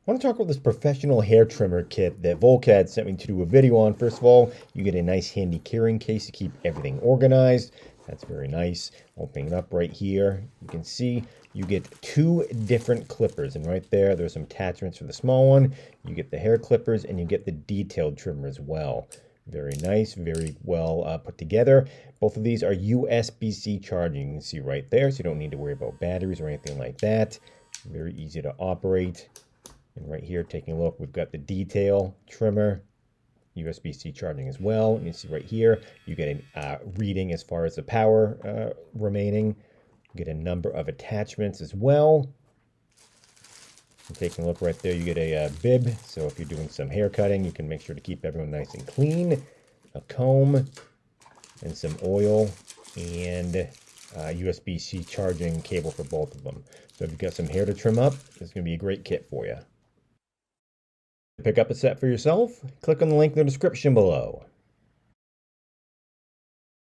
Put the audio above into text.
want to talk about this professional hair trimmer kit that Voukad sent me to do a video on. First of all, you get a nice handy carrying case to keep everything organized. That's very nice. Opening it up right here, you can see you get two different clippers, and right there, there's some attachments for the small one. You get the hair clippers, and you get the detailed trimmer as well. Very nice, very well put together. Both of these are USB-C charging. You can see right there, so you don't need to worry about batteries or anything like that. Very easy to operate. And right here, taking a look, we've got the detail trimmer, USB-C charging as well. And you see right here, you get a reading as far as the power remaining. You get a number of attachments as well. And taking a look right there, you get a bib. So if you're doing some hair cutting, you can make sure to keep everyone nice and clean. A comb and some oil and USB-C charging cable for both of them. So if you've got some hair to trim up, this is going to be a great kit for you. To pick up a set for yourself, click on the link in the description below.